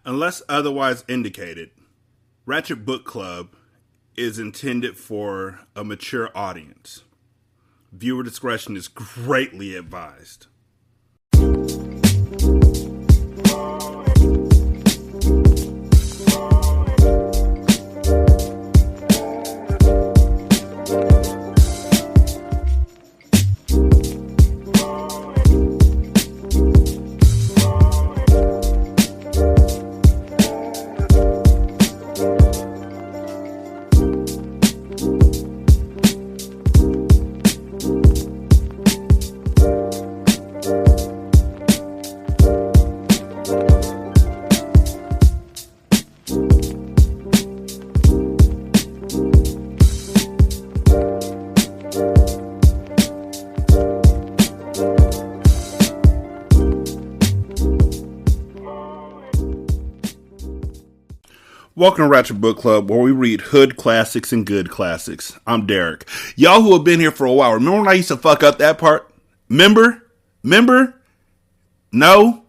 Unless otherwise indicated, Ratchet Book Club is intended for a mature audience. Viewer discretion is greatly advised. Welcome to Ratchet Book Club, where we read hood classics and good classics. I'm Derek. Y'all who have been here for a while, remember when I used to fuck up that part? Remember? No?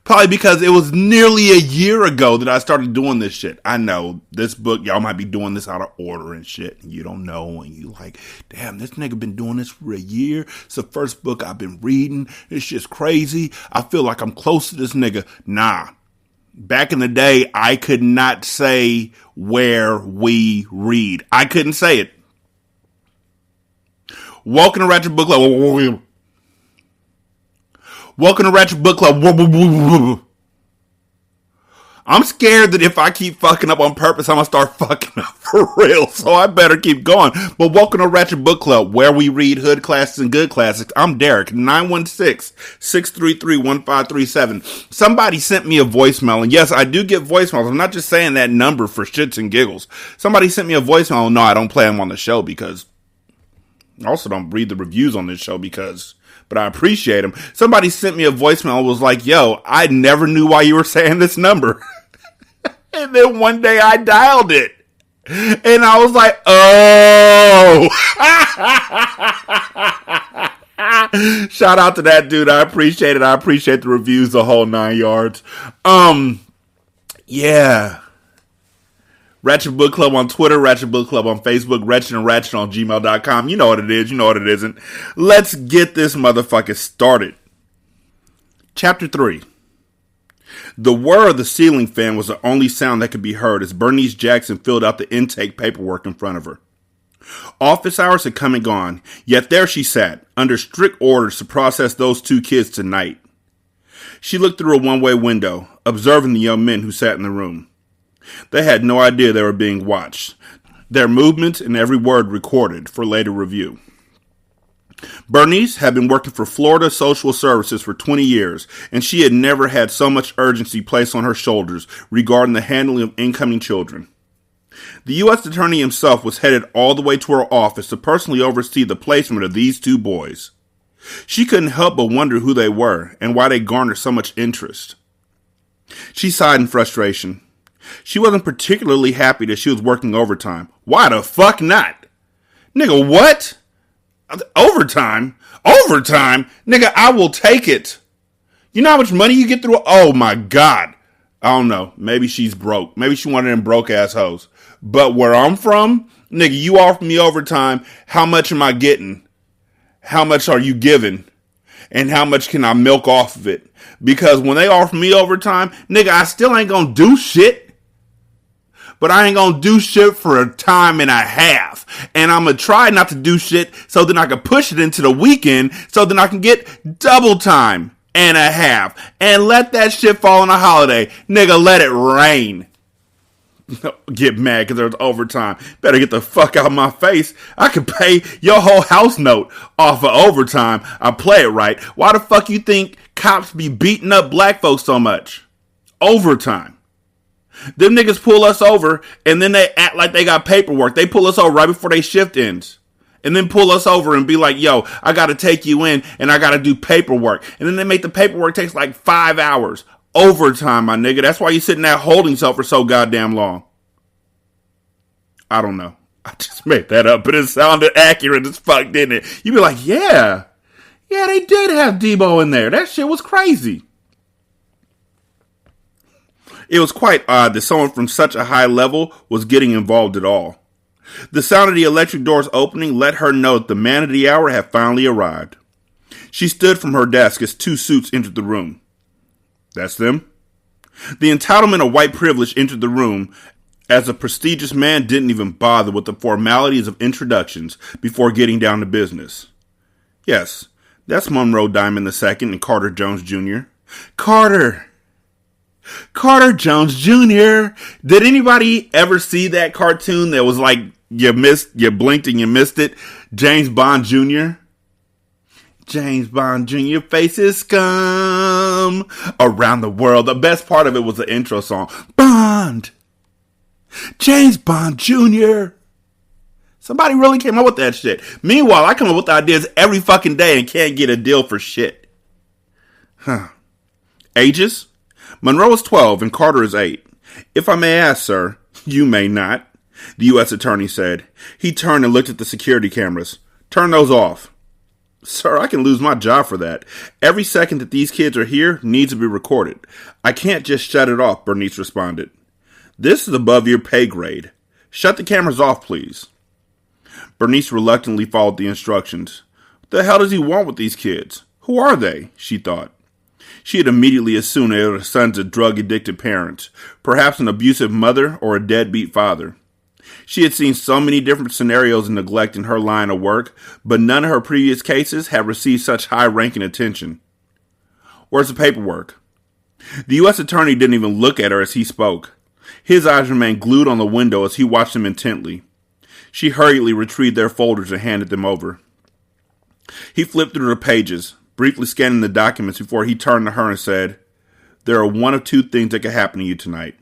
Probably because it was nearly a year ago that I started doing this shit. I know, this book, y'all might be doing this out of order and shit, and you don't know, and you like, damn, this nigga been doing this for a year. It's the first book I've been reading. It's just crazy. I feel like I'm close to this nigga. Nah. Back in the day, I could not say where we read. I couldn't say it. Welcome to Ratchet Book Club. Welcome to Ratchet Book Club. I'm scared that if I keep fucking up on purpose, I'm going to start fucking up for real. So I better keep going. But welcome to Ratchet Book Club, where we read hood classics and good classics. I'm Derek, 916-633-1537. Somebody sent me a voicemail. And yes, I do get voicemails. I'm not just saying that number for shits and giggles. Somebody sent me a voicemail. No, I don't play them on the show because I also don't read the reviews on this show but I appreciate them. Somebody sent me a voicemail and was like, yo, I never knew why you were saying this number. And then one day I dialed it. And I was like, oh. Shout out to that dude. I appreciate it. I appreciate the reviews, the whole 9 yards. Yeah. Ratchet Book Club on Twitter, Ratchet Book Club on Facebook, Ratchet and Ratchet on gmail.com. You know what it is, you know what it isn't. Let's get this motherfucker started. Chapter 3. The whir of the ceiling fan was the only sound that could be heard as Bernice Jackson filled out the intake paperwork in front of her. Office hours had come and gone, yet there she sat, under strict orders to process those 2 kids tonight. She looked through a one-way window, observing the young men who sat in the room. They had no idea they were being watched, their movements and every word recorded for later review. Bernice had been working for Florida Social Services for 20 years, and she had never had so much urgency placed on her shoulders regarding the handling of incoming children. The U.S. Attorney himself was headed all the way to her office to personally oversee the placement of these 2 boys. She couldn't help but wonder who they were and why they garnered so much interest. She sighed in frustration. She wasn't particularly happy that she was working overtime. Why the fuck not? Nigga, what? Overtime? Overtime? Nigga, I will take it. You know how much money you get through? Oh my God. I don't know. Maybe she's broke. Maybe she one of them broke ass hoes. But where I'm from, nigga, you offer me overtime. How much am I getting? How much are you giving? And how much can I milk off of it? Because when they offer me overtime, nigga, I still ain't gonna do shit. But I ain't gonna do shit for a time and a half. And I'm gonna try not to do shit so then I can push it into the weekend so then I can get double time and a half. And let that shit fall on a holiday. Nigga, let it rain. Get mad because there's overtime. Better get the fuck out of my face. I could pay your whole house note off of overtime. I play it right. Why the fuck you think cops be beating up black folks so much? Overtime. Them niggas pull us over, and then they act like they got paperwork. They pull us over right before they shift ends. And then pull us over and be like, yo, I got to take you in, and I got to do paperwork. And then they make the paperwork takes like 5 hours. Overtime, my nigga. That's why you sitting there holding cell for so goddamn long. I don't know. I just made that up, but it sounded accurate as fuck, didn't it? You'd be like, yeah, they did have Debo in there. That shit was crazy. It was quite odd that someone from such a high level was getting involved at all. The sound of the electric doors opening let her know that the man of the hour had finally arrived. She stood from her desk as two suits entered the room. That's them? The entitlement of white privilege entered the room as a prestigious man didn't even bother with the formalities of introductions before getting down to business. Yes, that's Monroe Diamond II and Carter Jones Jr. Carter Jones Jr. Did anybody ever see that cartoon that was like, you blinked and you missed it? James Bond Jr. James Bond Jr. Your face is scum around the world. The best part of it was the intro song. Bond. James Bond Jr. Somebody really came up with that shit. Meanwhile, I come up with ideas every fucking day and can't get a deal for shit. Ages? Monroe is 12 and Carter is 8. If I may ask, sir. You may not, the U.S. attorney said. He turned and looked at the security cameras. Turn those off. Sir, I can lose my job for that. Every second that these kids are here needs to be recorded. I can't just shut it off, Bernice responded. This is above your pay grade. Shut the cameras off, please. Bernice reluctantly followed the instructions. What the hell does he want with these kids? Who are they? She thought. She had immediately assumed they were the sons of drug-addicted parents, perhaps an abusive mother or a deadbeat father. She had seen so many different scenarios of neglect in her line of work, but none of her previous cases had received such high-ranking attention. Where's the paperwork? The U.S. attorney didn't even look at her as he spoke. His eyes remained glued on the window as he watched them intently. She hurriedly retrieved their folders and handed them over. He flipped through the pages, briefly scanning the documents before he turned to her and said, There are one of two things that could happen to you tonight.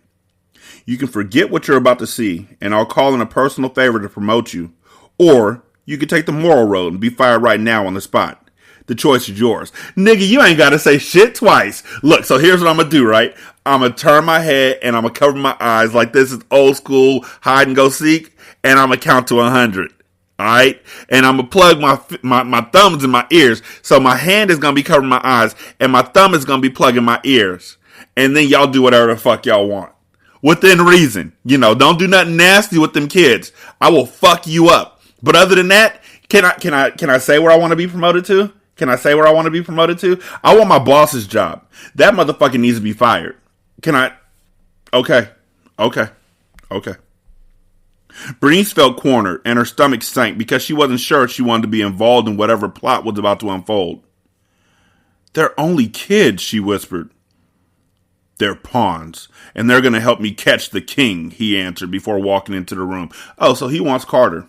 You can forget what you're about to see, and I'll call in a personal favor to promote you, or you can take the moral road and be fired right now on the spot. The choice is yours. Nigga, you ain't got to say shit twice. Look, so here's what I'm going to do, right? I'm going to turn my head and I'm going to cover my eyes like this is old school hide and go seek, and I'm going to count to 100. All right? And I'm going to plug my thumbs in my ears. So my hand is going to be covering my eyes and my thumb is going to be plugging my ears. And then y'all do whatever the fuck y'all want. Within reason. You know, don't do nothing nasty with them kids. I will fuck you up. But other than that, can I say where I want to be promoted to? Can I say where I want to be promoted to? I want my boss's job. That motherfucker needs to be fired. Can I? Okay. Bernice felt cornered and her stomach sank because she wasn't sure if she wanted to be involved in whatever plot was about to unfold. They're only kids, she whispered. They're pawns, and they're going to help me catch the king, he answered before walking into the room. Oh, so he wants Carter.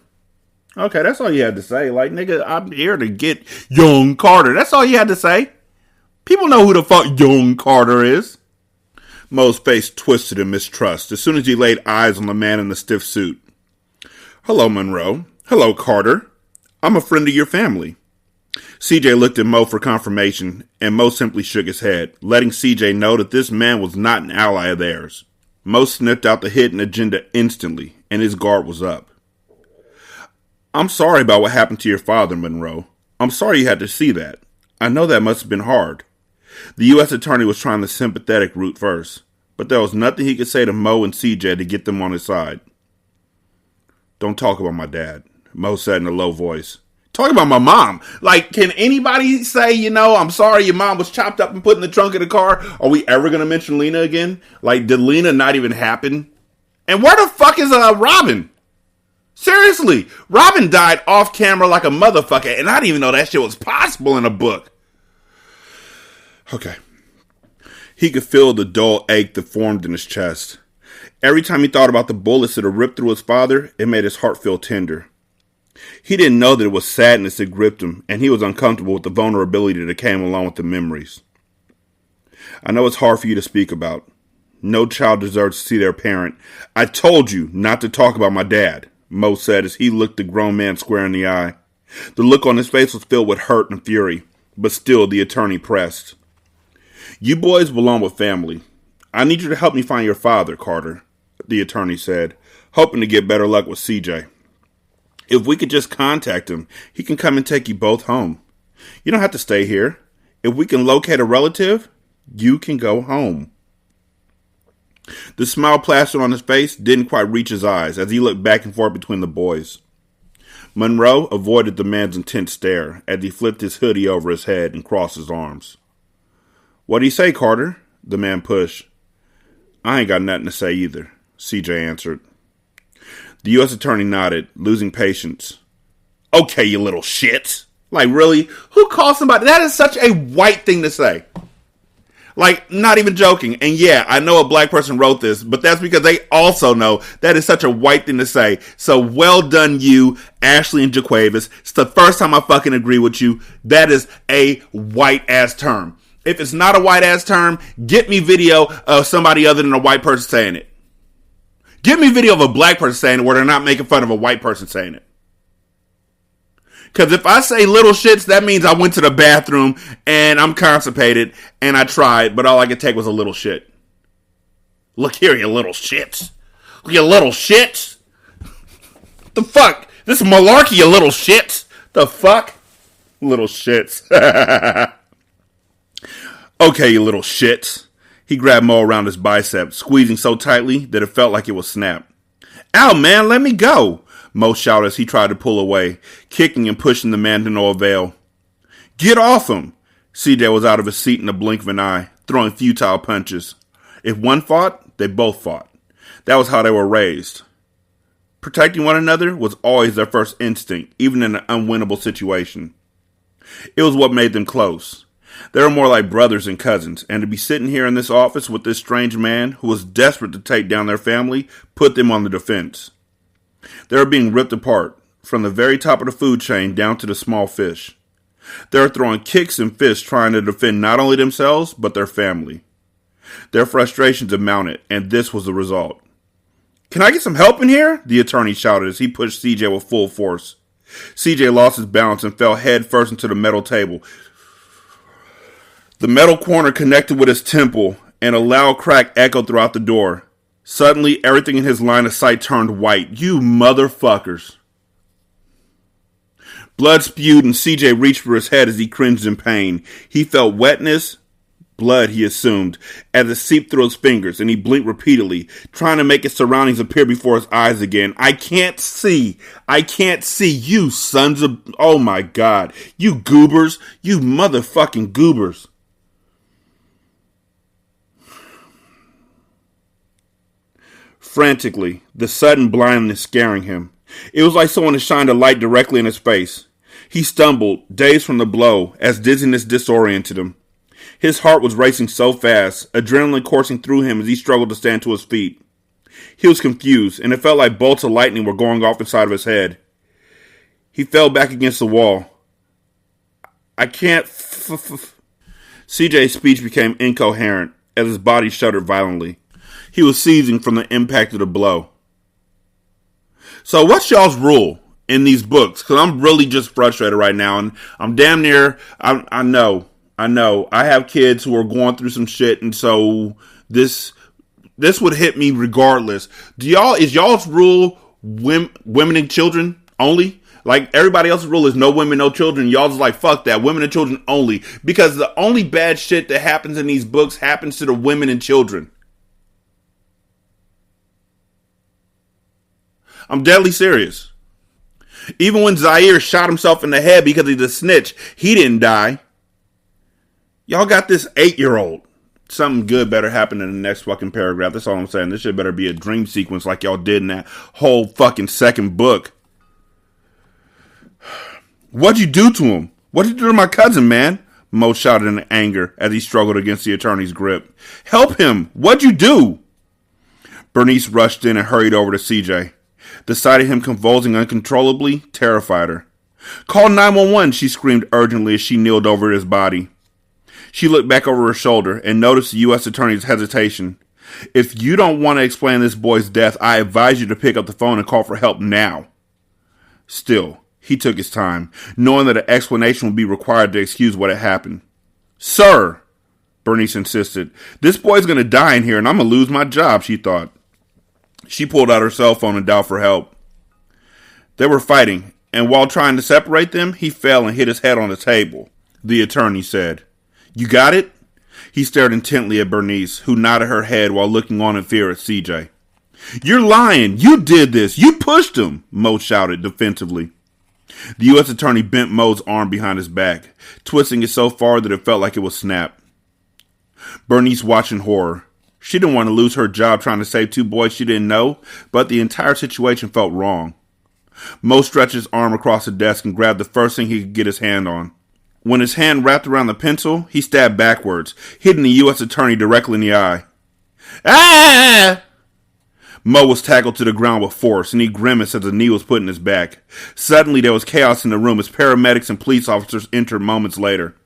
Okay, that's all you had to say. Like, nigga, I'm here to get young Carter. That's all you had to say. People know who the fuck young Carter is. Mo's face twisted in mistrust as soon as he laid eyes on the man in the stiff suit. Hello, Monroe. Hello, Carter. I'm a friend of your family. CJ looked at Mo for confirmation, and Mo simply shook his head, letting CJ know that this man was not an ally of theirs. Mo sniffed out the hidden agenda instantly, and his guard was up. I'm sorry about what happened to your father, Monroe. I'm sorry you had to see that. I know that must have been hard. The U.S. attorney was trying the sympathetic route first, but there was nothing he could say to Mo and CJ to get them on his side. Don't talk about my dad, Mo said in a low voice. Talk about my mom. Like, can anybody say, I'm sorry your mom was chopped up and put in the trunk of the car? Are we ever going to mention Lena again? Like, did Lena not even happen? And where the fuck is Robin? Seriously, Robin died off camera like a motherfucker, and I didn't even know that shit was possible in a book. Okay. He could feel the dull ache that formed in his chest. Every time he thought about the bullets that had ripped through his father, it made his heart feel tender. He didn't know that it was sadness that gripped him, and he was uncomfortable with the vulnerability that came along with the memories. I know it's hard for you to speak about. No child deserves to see their parent. I told you not to talk about my dad, Mo said as he looked the grown man square in the eye. The look on his face was filled with hurt and fury, but still the attorney pressed. You boys belong with family. I need you to help me find your father, Carter, the attorney said, hoping to get better luck with CJ. If we could just contact him, he can come and take you both home. You don't have to stay here. If we can locate a relative, you can go home. The smile plastered on his face didn't quite reach his eyes as he looked back and forth between the boys. Monroe avoided the man's intense stare as he flipped his hoodie over his head and crossed his arms. "What do you say, Carter?" the man pushed. "I ain't got nothing to say either," CJ answered. The U.S. attorney nodded, losing patience. "Okay, you little shits." Like, really? Who calls somebody? That is such a white thing to say. Like, not even joking. And yeah, I know a black person wrote this, but that's because they also know that is such a white thing to say. So well done you, Ashley and Jaquavis. It's the first time I fucking agree with you. That is a white ass term. If it's not a white ass term, get me video of somebody other than a white person saying it. Get me video of a black person saying it where they're not making fun of a white person saying it. Because if I say little shits, that means I went to the bathroom and I'm constipated and I tried, but all I could take was a little shit. Look here, you little shits. You little shits. The fuck? This is malarkey, you little shits. The fuck? Little shits. Okay, you little shits. He grabbed Mo around his bicep, squeezing so tightly that it felt like it would snap. "Ow, man, let me go," Mo shouted as he tried to pull away, kicking and pushing the man to no avail. "Get off him!" CJ was out of his seat in the blink of an eye, throwing futile punches. If one fought, they both fought. That was how they were raised. Protecting one another was always their first instinct, even in an unwinnable situation. It was what made them close. They were more like brothers and cousins, and to be sitting here in this office with this strange man who was desperate to take down their family put them on the defense. They were being ripped apart, from the very top of the food chain down to the small fish. They were throwing kicks and fists trying to defend not only themselves, but their family. Their frustrations had mounted, and this was the result. "Can I get some help in here?" the attorney shouted as he pushed CJ with full force. CJ lost his balance and fell head first into the metal table. The metal corner connected with his temple, and a loud crack echoed throughout the door. Suddenly, everything in his line of sight turned white. "You motherfuckers." Blood spewed and CJ reached for his head as he cringed in pain. He felt wetness, blood he assumed, as it seeped through his fingers, and he blinked repeatedly, trying to make his surroundings appear before his eyes again. I can't see, you sons of... Oh my God. You goobers. You motherfucking goobers. Frantically, the sudden blindness scaring him. It was like someone had shined a light directly in his face. He stumbled, dazed from the blow, as dizziness disoriented him. His heart was racing so fast, adrenaline coursing through him as he struggled to stand to his feet. He was confused, and it felt like bolts of lightning were going off inside of his head. He fell back against the wall. "I can't CJ's speech became incoherent as his body shuddered violently. He was seizing from the impact of the blow. "So what's y'all's rule in these books? Because I'm really just frustrated right now, and I'm damn near, I know. I have kids who are going through some shit, and so this would hit me regardless. Is y'all's rule women and children only? Like, everybody else's rule is no women, no children. Y'all's like, fuck that, women and children only. Because the only bad shit that happens in these books happens to the women and children. I'm deadly serious. Even when Zaire shot himself in the head because he's a snitch, he didn't die. Y'all got this 8-year-old. Something good better happen in the next fucking paragraph. That's all I'm saying. This shit better be a dream sequence like y'all did in that whole fucking second book. What'd you do to him? What'd you do to my cousin, man? Mo shouted in anger as he struggled against the attorney's grip. Help him! What'd you do? Bernice rushed in and hurried over to CJ. The sight of him convulsing uncontrollably terrified her. Call 911, she screamed urgently as she kneeled over his body. She looked back over her shoulder and noticed the U.S. attorney's hesitation. If you don't want to explain this boy's death, I advise you to pick up the phone and call for help now. Still, he took his time, knowing that an explanation would be required to excuse what had happened. Sir, Bernice insisted, this boy's going to die in here and I'm going to lose my job, she thought. She pulled out her cell phone and dialed for help. They were fighting, and while trying to separate them, he fell and hit his head on the table, the attorney said. You got it? He He stared intently at Bernice, who nodded her head while looking on in fear at CJ. "You're lying! You did this! You pushed him!" Mo shouted defensively. The U.S. attorney bent Mo's arm behind his back, twisting it so far that it felt like it would snap. Bernice watched in horror. She didn't want to lose her job trying to save two boys she didn't know, but the entire situation felt wrong. Mo stretched his arm across the desk and grabbed the first thing he could get his hand on. When his hand wrapped around the pencil, he stabbed backwards, hitting the U.S. attorney directly in the eye. "Ah!" Mo was tackled to the ground with force, and he grimaced as a knee was put in his back. Suddenly, there was chaos in the room as paramedics and police officers entered moments later.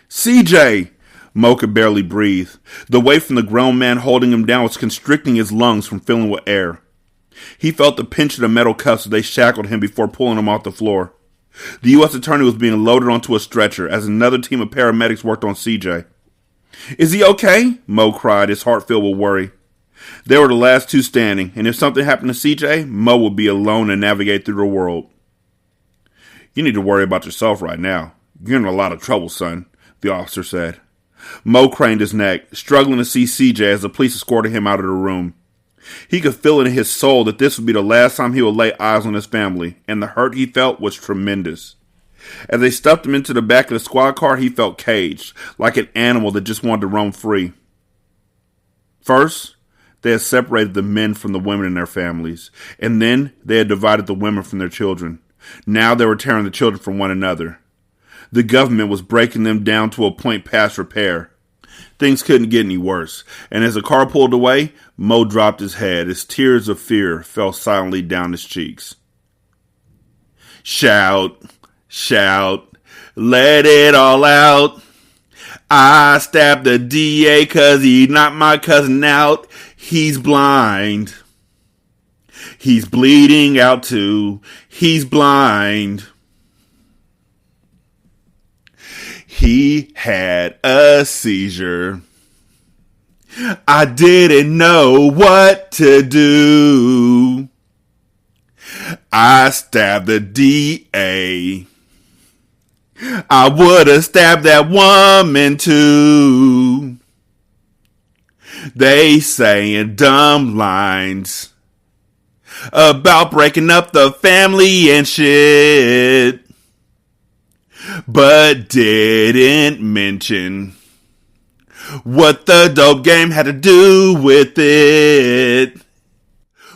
"CJ!" Mo could barely breathe. The weight from the grown man holding him down was constricting his lungs from filling with air. He felt the pinch of the metal cuffs as they shackled him before pulling him off the floor. The U.S. attorney was being loaded onto a stretcher as another team of paramedics worked on CJ. "Is he okay?" Mo cried, his heart filled with worry. They were the last two standing, and if something happened to CJ, Mo would be alone and navigate through the world. "You need to worry about yourself right now. You're in a lot of trouble, son," the officer said. Mo craned his neck, struggling to see CJ as the police escorted him out of the room. He could feel it in his soul that this would be the last time he would lay eyes on his family, and the hurt he felt was tremendous. As they stuffed him into the back of the squad car, he felt caged, like an animal that just wanted to roam free. First, they had separated the men from the women in their families, and then they had divided the women from their children. Now they were tearing the children from one another. The government was breaking them down to a point past repair. Things couldn't get any worse, and as the car pulled away, Mo dropped his head as tears of fear fell silently down his cheeks. "Shout, shout, let it all out. I stabbed the DA 'cause he knocked my cousin out. He's blind. He's bleeding out too. He's blind. He had a seizure. I didn't know what to do. I stabbed the DA. I would have stabbed that woman too. They saying dumb lines about breaking up the family and shit, but didn't mention what the dope game had to do with it.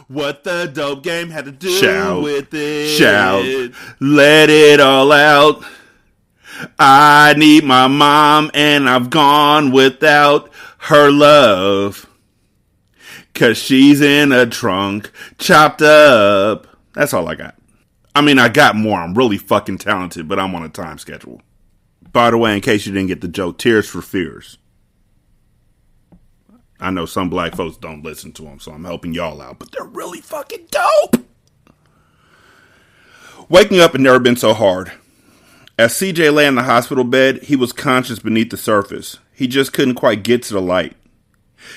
What the dope game had to do with it. Shout, let it all out. I need my mom and I've gone without her love, 'cause she's in a trunk, chopped up. That's all I got. I mean, I got more. I'm really fucking talented, but I'm on a time schedule. By the way, in case you didn't get the joke, Tears for Fears. I know some black folks don't listen to them, so I'm helping y'all out, but they're really fucking dope. Waking up had never been so hard. As CJ lay in the hospital bed, he was conscious beneath the surface. He just couldn't quite get to the light.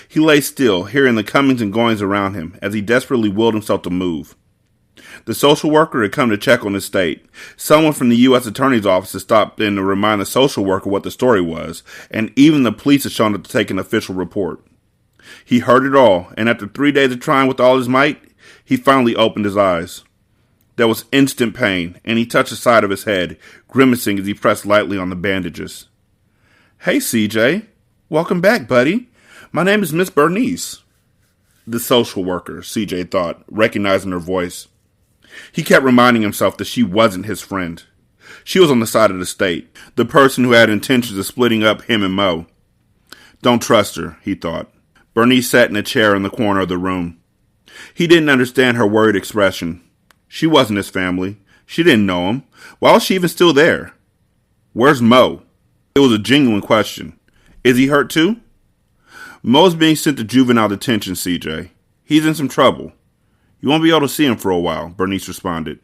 He lay still, hearing the comings and goings around him, as he desperately willed himself to move. The social worker had come to check on his state. Someone from the U.S. Attorney's Office had stopped in to remind the social worker what the story was, and even the police had shown up to take an official report. He heard it all, and after 3 days of trying with all his might, he finally opened his eyes. There was instant pain, and he touched the side of his head, grimacing as he pressed lightly on the bandages. "Hey, CJ. Welcome back, buddy. My name is Miss Bernice." The social worker, CJ thought, recognizing her voice. He kept reminding himself that she wasn't his friend. She was on the side of the state, the person who had intentions of splitting up him and Mo. Don't trust her, he thought. Bernice sat in a chair in the corner of the room. He didn't understand her worried expression. She wasn't his family. She didn't know him. Why was she even still there? Where's Mo? It was a genuine question. Is he hurt too? Mo's being sent to juvenile detention, CJ. He's in some trouble. You won't be able to see him for a while, Bernice responded.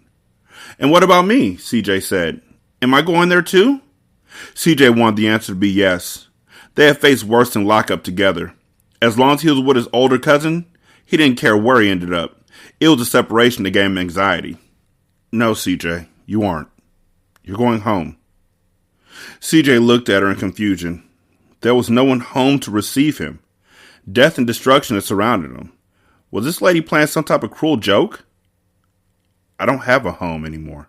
And what about me? CJ said. Am I going there too? CJ wanted the answer to be yes. They had faced worse than lockup together. As long as he was with his older cousin, he didn't care where he ended up. It was a separation that gave him anxiety. No, CJ, you aren't. You're going home. CJ looked at her in confusion. There was no one home to receive him. Death and destruction had surrounded him. Was this lady playing some type of cruel joke? I don't have a home anymore.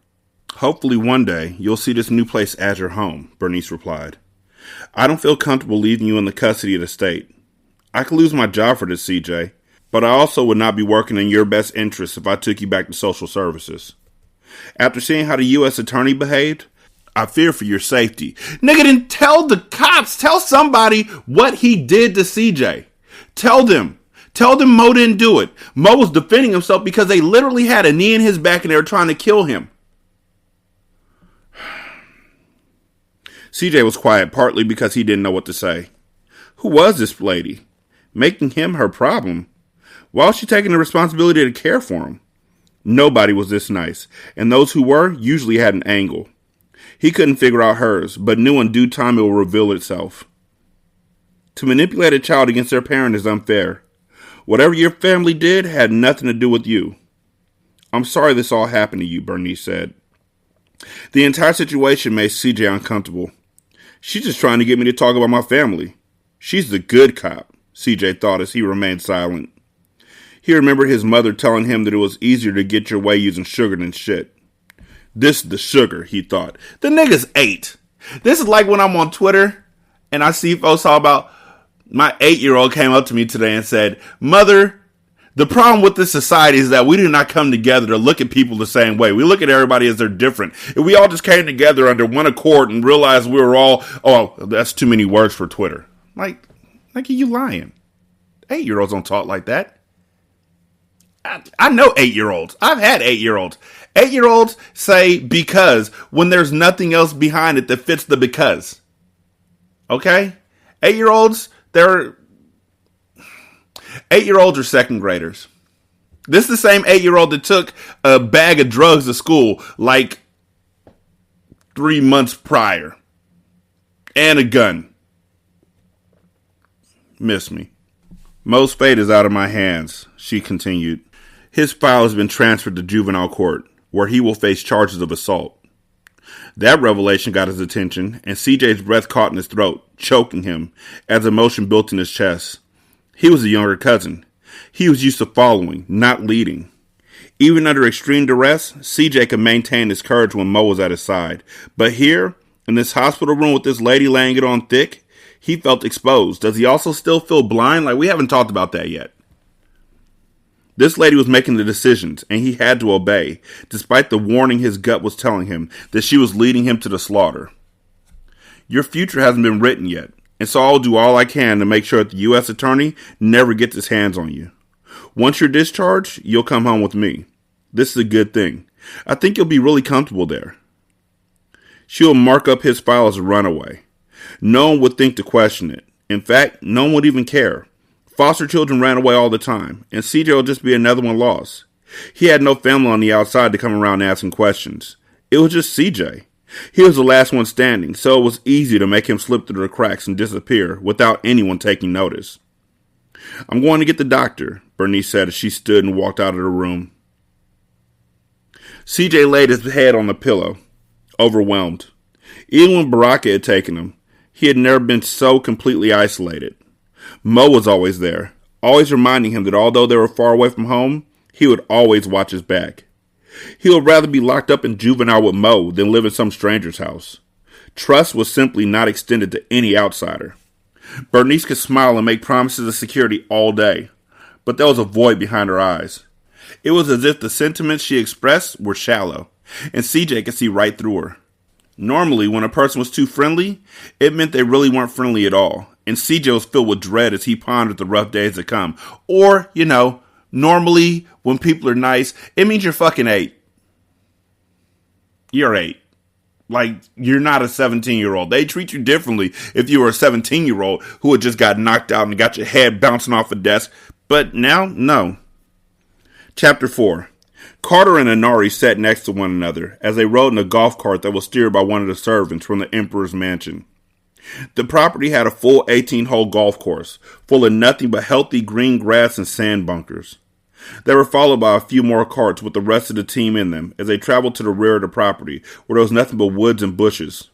Hopefully one day you'll see this new place as your home, Bernice replied. I don't feel comfortable leaving you in the custody of the state. I could lose my job for this, CJ, but I also would not be working in your best interest if I took you back to social services. After seeing how the U.S. attorney behaved, I fear for your safety. Nigga, then tell the cops, tell somebody what he did to CJ. Tell them Mo didn't do it. Mo was defending himself because they literally had a knee in his back and they were trying to kill him. CJ was quiet, partly because he didn't know what to say. Who was this lady? Making him her problem? Why was she taking the responsibility to care for him? Nobody was this nice, and those who were usually had an angle. He couldn't figure out hers, but knew in due time it will reveal itself. To manipulate a child against their parent is unfair. Whatever your family did had nothing to do with you. I'm sorry this all happened to you, Bernice said. The entire situation made CJ uncomfortable. She's just trying to get me to talk about my family. She's the good cop, CJ thought as he remained silent. He remembered his mother telling him that it was easier to get your way using sugar than shit. This is the sugar, he thought. The nigga's 8. This is like when I'm on Twitter and I see folks talk about my 8-year-old came up to me today and said, Mother, the problem with this society is that we do not come together to look at people the same way. We look at everybody as they're different. If we all just came together under one accord and realized we were all, oh, that's too many words for Twitter. Like are you lying? 8-year-olds don't talk like that. I know 8-year-olds. I've had 8-year-olds. 8-year-olds say because when there's nothing else behind it that fits the because. Okay? 8-year-olds, 8-year-olds are second graders. This is the same 8-year-old that took a bag of drugs to school like 3 months prior. And a gun. Miss me. Mo's fate is out of my hands, she continued. His file has been transferred to juvenile court, where he will face charges of assault. That revelation got his attention, and CJ's breath caught in his throat, choking him, as emotion built in his chest. He was a younger cousin. He was used to following, not leading. Even under extreme duress, CJ could maintain his courage when Mo was at his side. But here, in this hospital room with this lady laying it on thick, he felt exposed. Does he also still feel blind? Like, we haven't talked about that yet. This lady was making the decisions, and he had to obey, despite the warning his gut was telling him that she was leading him to the slaughter. Your future hasn't been written yet, and so I'll do all I can to make sure that the U.S. attorney never gets his hands on you. Once you're discharged, you'll come home with me. This is a good thing. I think you'll be really comfortable there. She'll mark up his file as a runaway. No one would think to question it. In fact, no one would even care. Foster children ran away all the time, and CJ will just be another one lost. He had no family on the outside to come around asking questions. It was just CJ. He was the last one standing, so it was easy to make him slip through the cracks and disappear without anyone taking notice. I'm going to get the doctor, Bernice said as she stood and walked out of the room. CJ laid his head on the pillow, overwhelmed. Even when Baraka had taken him, he had never been so completely isolated. Mo was always there, always reminding him that although they were far away from home, he would always watch his back. He would rather be locked up in juvenile with Mo than live in some stranger's house. Trust was simply not extended to any outsider. Bernice could smile and make promises of security all day, but there was a void behind her eyes. It was as if the sentiments she expressed were shallow, and CJ could see right through her. Normally, when a person was too friendly, it meant they really weren't friendly at all, and CJ was filled with dread as he pondered the rough days to come. Or, normally, when people are nice, it means you're fucking 8. You're 8. Like, you're not a 17-year-old. They treat you differently if you were a 17-year-old who had just got knocked out and got your head bouncing off a desk. But now, no. Chapter 4. Carter and Inari sat next to one another as they rode in a golf cart that was steered by one of the servants from the Emperor's mansion. The property had a full 18-hole golf course, full of nothing but healthy green grass and sand bunkers. They were followed by a few more carts with the rest of the team in them as they traveled to the rear of the property, where there was nothing but woods and bushes.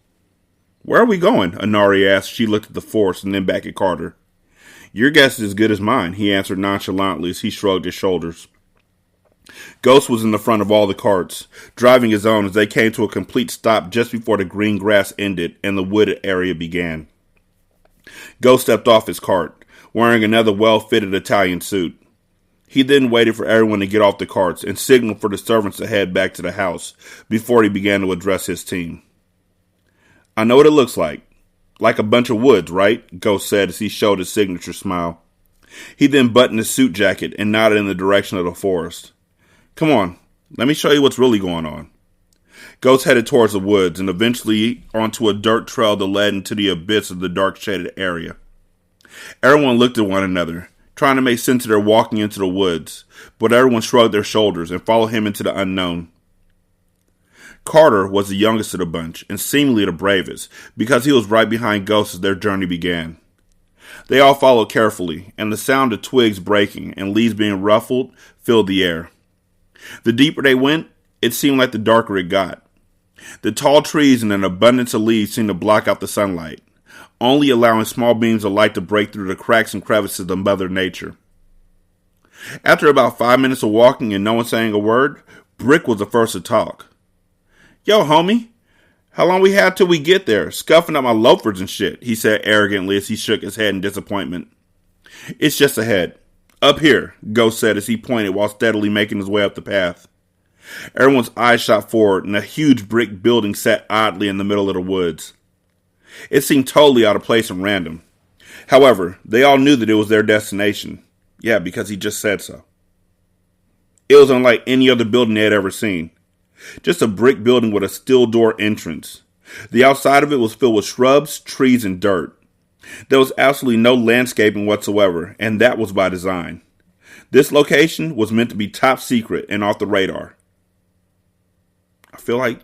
Where are we going? Anari asked. She looked at the forest and then back at Carter. Your guess is as good as mine, he answered nonchalantly as he shrugged his shoulders. Ghost was in the front of all the carts, driving his own as they came to a complete stop just before the green grass ended and the wooded area began. Ghost stepped off his cart, wearing another well-fitted Italian suit. He then waited for everyone to get off the carts and signaled for the servants to head back to the house before he began to address his team. I know what it looks like. Like a bunch of woods, right? Ghost said as he showed his signature smile. He then buttoned his suit jacket and nodded in the direction of the forest. Come on, let me show you what's really going on. Ghost headed towards the woods and eventually onto a dirt trail that led into the abyss of the dark shaded area. Everyone looked at one another, trying to make sense of their walking into the woods, but everyone shrugged their shoulders and followed him into the unknown. Carter was the youngest of the bunch and seemingly the bravest because he was right behind Ghost as their journey began. They all followed carefully, and the sound of twigs breaking and leaves being ruffled filled the air. The deeper they went, it seemed like the darker it got. The tall trees and an abundance of leaves seemed to block out the sunlight, only allowing small beams of light to break through the cracks and crevices of Mother Nature. After about 5 minutes of walking and no one saying a word, Brick was the first to talk. Yo, homie, how long we had till we get there? Scuffing up my loafers and shit, he said arrogantly as he shook his head in disappointment. It's just ahead. Up here, Ghost said as he pointed while steadily making his way up the path. Everyone's eyes shot forward, and a huge brick building sat oddly in the middle of the woods. It seemed totally out of place and random. However, they all knew that it was their destination. Yeah, because he just said so. It was unlike any other building they had ever seen. Just a brick building with a steel door entrance. The outside of it was filled with shrubs, trees, and dirt. There was absolutely no landscaping whatsoever, and that was by design. This location was meant to be top secret and off the radar. I feel like,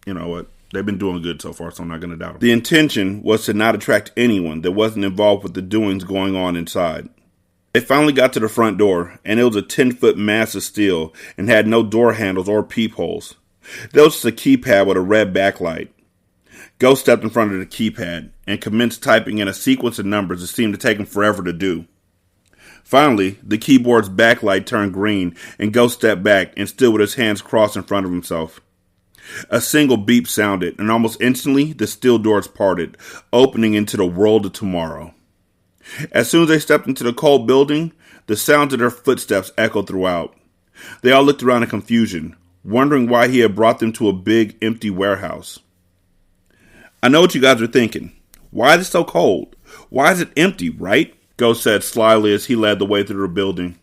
you know what, they've been doing good so far, so I'm not going to doubt them. The intention was to not attract anyone that wasn't involved with the doings going on inside. They finally got to the front door, and it was a 10-foot mass of steel and had no door handles or peepholes. There was just a keypad with a red backlight. Ghost stepped in front of the keypad and commenced typing in a sequence of numbers that seemed to take him forever to do. Finally, the keyboard's backlight turned green and Ghost stepped back and stood with his hands crossed in front of himself. A single beep sounded, and almost instantly the steel doors parted, opening into the world of tomorrow. As soon as they stepped into the cold building, the sounds of their footsteps echoed throughout. They all looked around in confusion, wondering why he had brought them to a big, empty warehouse. I know what you guys are thinking. Why is it so cold? Why is it empty, right? Ghost said slyly as he led the way through the building.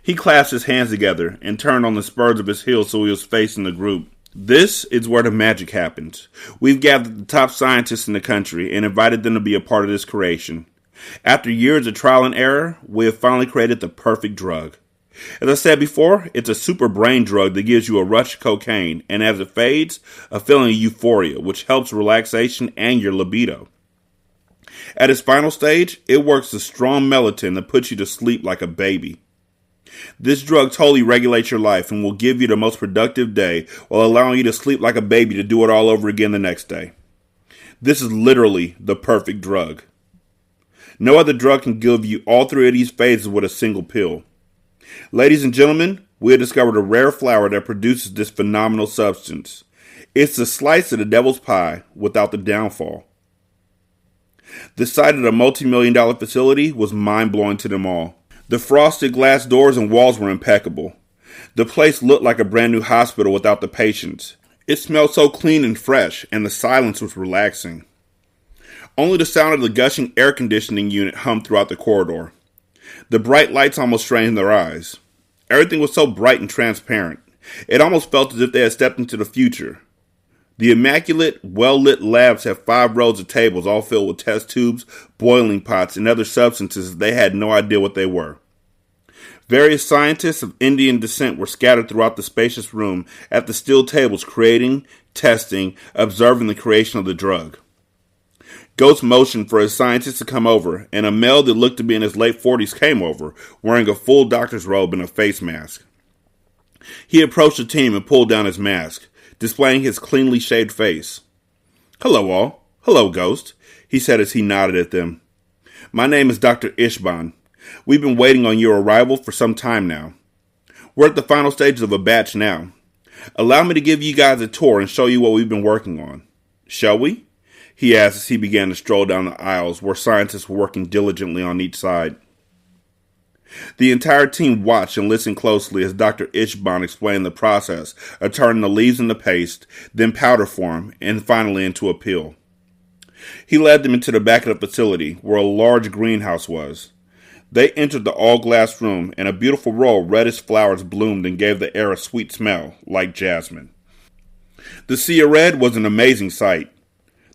He clasped his hands together and turned on the spurs of his heels so he was facing the group. This is where the magic happens. We've gathered the top scientists in the country and invited them to be a part of this creation. After years of trial and error, we have finally created the perfect drug. As I said before, it's a super brain drug that gives you a rush of cocaine, and as it fades, a feeling of euphoria, which helps relaxation and your libido. At its final stage, it works as strong melatonin that puts you to sleep like a baby. This drug totally regulates your life and will give you the most productive day while allowing you to sleep like a baby to do it all over again the next day. This is literally the perfect drug. No other drug can give you all three of these phases with a single pill. Ladies and gentlemen, we have discovered a rare flower that produces this phenomenal substance. It's the slice of the devil's pie without the downfall. The sight of the multi-million-dollar facility was mind-blowing to them all. The frosted glass doors and walls were impeccable. The place looked like a brand new hospital without the patients. It smelled so clean and fresh, and the silence was relaxing. Only the sound of the gushing air conditioning unit hummed throughout the corridor. The bright lights almost strained their eyes. Everything was so bright and transparent. It almost felt as if they had stepped into the future. The immaculate, well-lit labs have 5 rows of tables all filled with test tubes, boiling pots, and other substances they had no idea what they were. Various scientists of Indian descent were scattered throughout the spacious room at the steel tables creating, testing, observing the creation of the drug. Ghost motioned for his scientists to come over, and a male that looked to be in his late 40s came over, wearing a full doctor's robe and a face mask. He approached the team and pulled down his mask, displaying his cleanly shaved face. Hello all. "Hello, Ghost," he said as he nodded at them. "My name is Dr. Ishban. We've been waiting on your arrival for some time now. We're at the final stages of a batch now. Allow me to give you guys a tour and show you what we've been working on. Shall we?" he asked as he began to stroll down the aisles where scientists were working diligently on each side. The entire team watched and listened closely as Dr. Ishban explained the process of turning the leaves into paste, then powder form, and finally into a pill. He led them into the back of the facility, where a large greenhouse was. They entered the all-glass room, and a beautiful row of reddish flowers bloomed and gave the air a sweet smell, like jasmine. The sea of red was an amazing sight.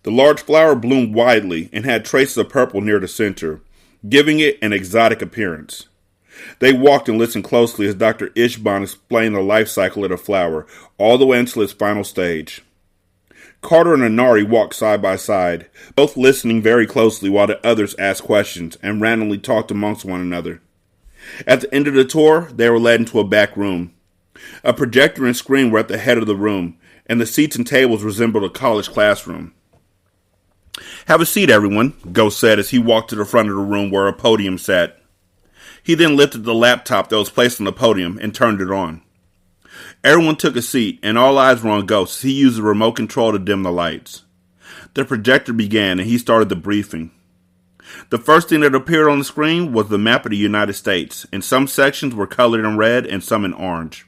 The large flower bloomed widely and had traces of purple near the center, giving it an exotic appearance. They walked and listened closely as Dr. Ishban explained the life cycle of the flower, all the way until its final stage. Carter and Anari walked side by side, both listening very closely while the others asked questions and randomly talked amongst one another. At the end of the tour, they were led into a back room. A projector and screen were at the head of the room, and the seats and tables resembled a college classroom. "Have a seat, everyone," Ghost said as he walked to the front of the room where a podium sat. He then lifted the laptop that was placed on the podium and turned it on. Everyone took a seat, and all eyes were on Ghost as he used the remote control to dim the lights. The projector began, and he started the briefing. The first thing that appeared on the screen was the map of the United States, and some sections were colored in red and some in orange.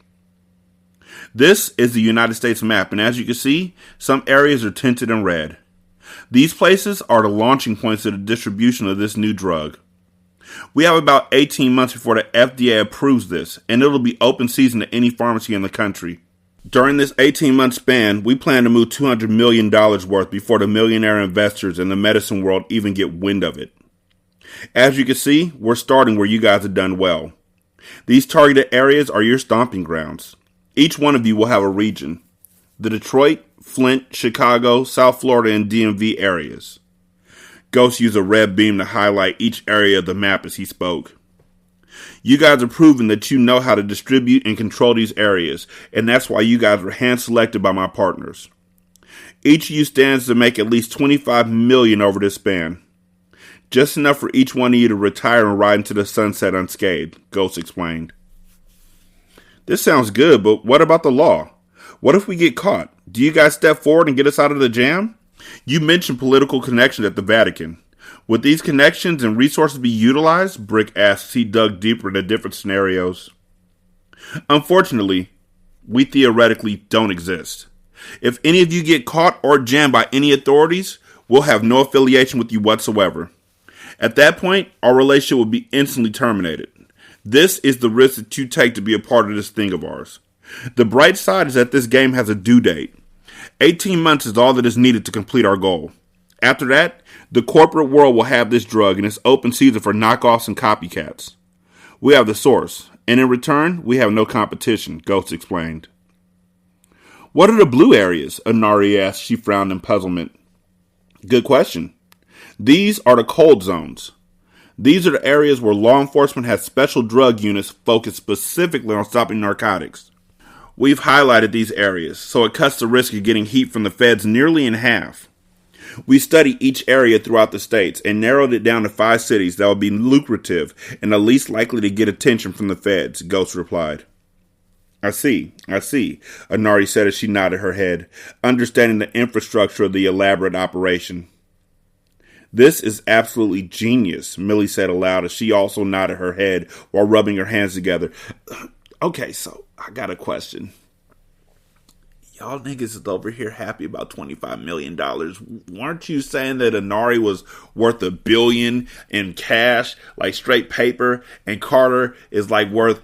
This is the United States map, and as you can see, some areas are tinted in red. These places are the launching points of the distribution of this new drug. We have about 18 months before the FDA approves this, and it'll be open season to any pharmacy in the country. During this 18-month span, we plan to move $200 million worth before the millionaire investors in the medicine world even get wind of it. As you can see, we're starting where you guys have done well. These targeted areas are your stomping grounds. Each one of you will have a region. The Detroit, Flint, Chicago, South Florida, and DMV areas. Ghost used a red beam to highlight each area of the map as he spoke. You guys have proven that you know how to distribute and control these areas, and that's why you guys were hand-selected by my partners. Each of you stands to make at least $25 million over this span. Just enough for each one of you to retire and ride into the sunset unscathed, Ghost explained. This sounds good, but what about the law? What if we get caught? Do you guys step forward and get us out of the jam? You mentioned political connections at the Vatican. Would these connections and resources be utilized? Brick asked as he dug deeper into different scenarios. Unfortunately, we theoretically don't exist. If any of you get caught or jammed by any authorities, we'll have no affiliation with you whatsoever. At that point, our relationship will be instantly terminated. This is the risk that you take to be a part of this thing of ours. The bright side is that this game has a due date. 18 months is all that is needed to complete our goal. After that, the corporate world will have this drug and it's open season for knockoffs and copycats. We have the source, and in return, we have no competition, Ghost explained. What are the blue areas? Anari asked. She frowned in puzzlement. Good question. These are the cold zones. These are the areas where law enforcement has special drug units focused specifically on stopping narcotics. We've highlighted these areas, so it cuts the risk of getting heat from the feds nearly in half. We studied each area throughout the states and narrowed it down to 5 cities that would be lucrative and the least likely to get attention from the feds, Ghost replied. I see, Anari said as she nodded her head, understanding the infrastructure of the elaborate operation. This is absolutely genius, Millie said aloud as she also nodded her head while rubbing her hands together. Okay, so I got a question. Y'all niggas is over here happy about $25 million. Weren't you saying that Anari was worth $1 billion in cash, like straight paper, and Carter is like worth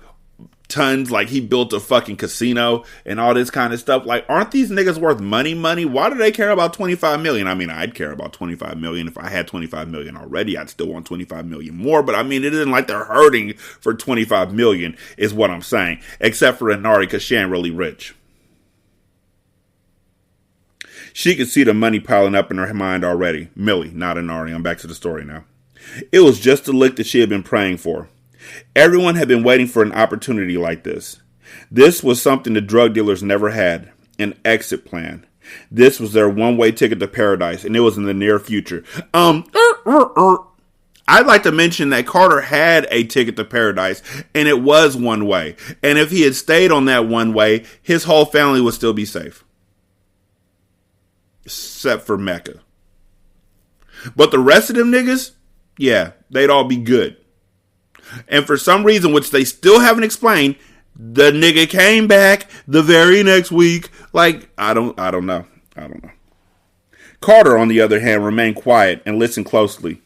tons, like he built a fucking casino and all this kind of stuff? Like, aren't these niggas worth money? Why do they care about $25 million? I mean, I'd care about $25 million. If I had $25 million already, I'd still want $25 million more. But I mean, it isn't like they're hurting for $25 million is what I'm saying. Except for Anari, because she ain't really rich. She could see the money piling up in her mind already. Millie, not Anari. I'm back to the story now. It was just the lick that she had been praying for. Everyone had been waiting for an opportunity like this. This was something the drug dealers never had, an exit plan. This was their one-way ticket to paradise, and it was in the near future. I'd like to mention that Carter had a ticket to paradise, and it was one way. And if he had stayed on that one way, his whole family would still be safe. Except for Mecca. But the rest of them niggas, yeah, they'd all be good. And for some reason, which they still haven't explained, the nigga came back the very next week. Like, I don't know. Carter, on the other hand, remained quiet and listened closely.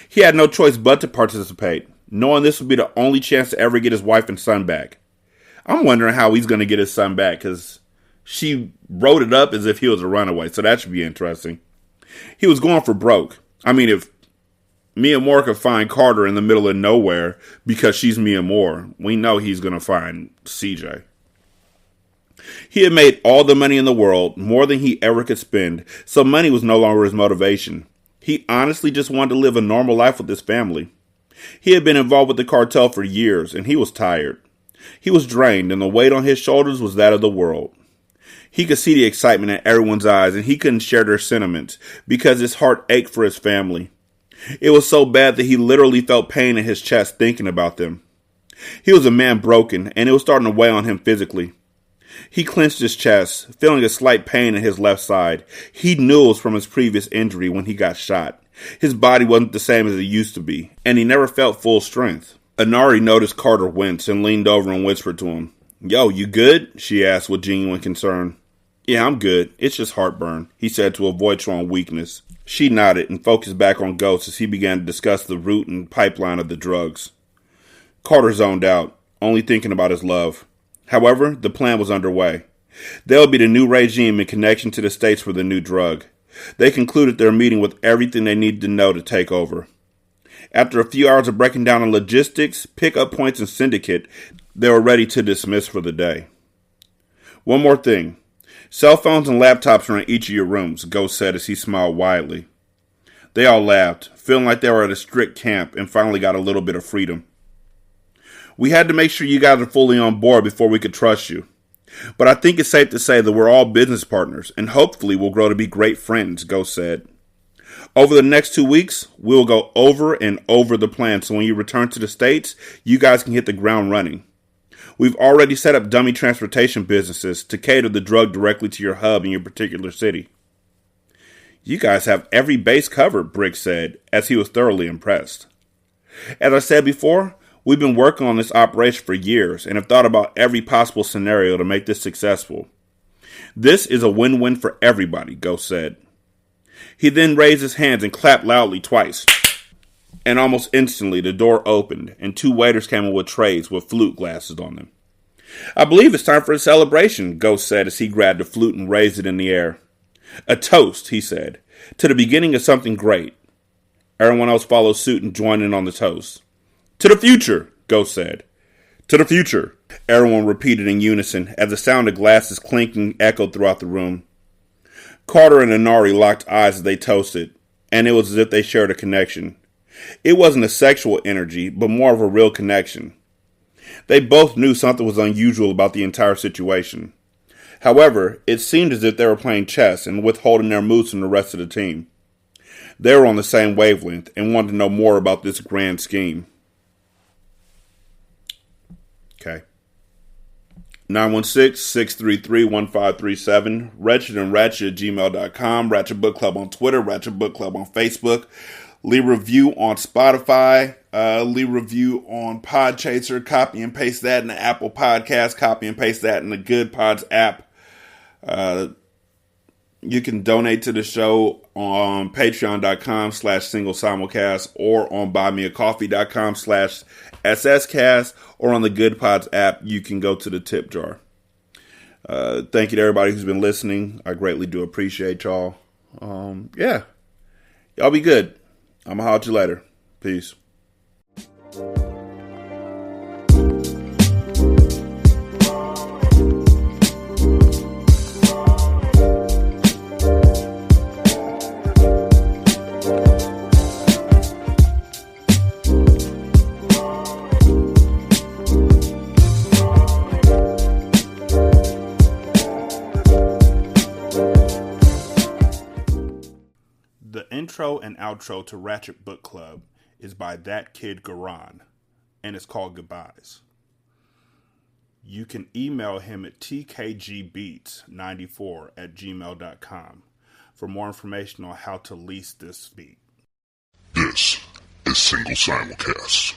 He had no choice but to participate, knowing this would be the only chance to ever get his wife and son back. I'm wondering how he's going to get his son back, because she wrote it up as if he was a runaway, so that should be interesting. He was going for broke. I mean, if Mia Moore could find Carter in the middle of nowhere because she's Mia Moore, we know he's going to find CJ. He had made all the money in the world, more than he ever could spend, so money was no longer his motivation. He honestly just wanted to live a normal life with his family. He had been involved with the cartel for years, and he was tired. He was drained, and the weight on his shoulders was that of the world. He could see the excitement in everyone's eyes, and he couldn't share their sentiments because his heart ached for his family. It was so bad that he literally felt pain in his chest thinking about them. He was a man broken, and it was starting to weigh on him physically. He clenched his chest, feeling a slight pain in his left side. He knew it was from his previous injury when he got shot. His body wasn't the same as it used to be, and he never felt full strength. Anari noticed Carter wince and leaned over and whispered to him. "Yo, you good?" she asked with genuine concern. "Yeah, I'm good. It's just heartburn," he said to avoid showing weakness. She nodded and focused back on Ghost as he began to discuss the route and pipeline of the drugs. Carter zoned out, only thinking about his love. However, the plan was underway. They would be the new regime in connection to the states for the new drug. They concluded their meeting with everything they needed to know to take over. After a few hours of breaking down on logistics, pickup points, and syndicate, they were ready to dismiss for the day. "One more thing. Cell phones and laptops are in each of your rooms," Ghost said as he smiled widely. They all laughed, feeling like they were at a strict camp and finally got a little bit of freedom. "We had to make sure you guys are fully on board before we could trust you. But I think it's safe to say that we're all business partners, and hopefully we'll grow to be great friends," Ghost said. "Over the next 2 weeks, we'll go over and over the plan, so when you return to the States, you guys can hit the ground running. We've already set up dummy transportation businesses to cater the drug directly to your hub in your particular city." "You guys have every base covered," Brick said, as he was thoroughly impressed. "As I said before, we've been working on this operation for years and have thought about every possible scenario to make this successful. This is a win-win for everybody," Ghost said. He then raised his hands and clapped loudly twice. And almost instantly, the door opened, and 2 waiters came in with trays with flute glasses on them. "I believe it's time for a celebration," Ghost said as he grabbed a flute and raised it in the air. "A toast," he said, "to the beginning of something great." Everyone else followed suit and joined in on the toast. "To the future," Ghost said. "To the future," everyone repeated in unison as the sound of glasses clinking echoed throughout the room. Carter and Anari locked eyes as they toasted, and it was as if they shared a connection. It wasn't a sexual energy, but more of a real connection. They both knew something was unusual about the entire situation. However, it seemed as if they were playing chess and withholding their moves from the rest of the team. They were on the same wavelength and wanted to know more about this grand scheme. Okay. 916-633-1537, Ratchet and Ratchet at gmail.com, Ratchet Book Club on Twitter, Ratchet Book Club on Facebook. Leave a review on Spotify, leave a review on Podchaser, copy and paste that in the Apple Podcast, copy and paste that in the Good Pods app. You can donate to the show on patreon.com/single simulcast or on buymeacoffee.com/sscast or on the Good Pods app. You can go to the tip jar. Thank you to everybody who's been listening. I greatly do appreciate y'all. Yeah. Y'all be good. I'm going to holler at you later. Peace. intro and outro to Ratchet Book Club is by That Kid Garan, and it's called Goodbyes. You can email him at tkgbeats94@gmail.com for more information on how to lease this beat. This is Single Simulcast.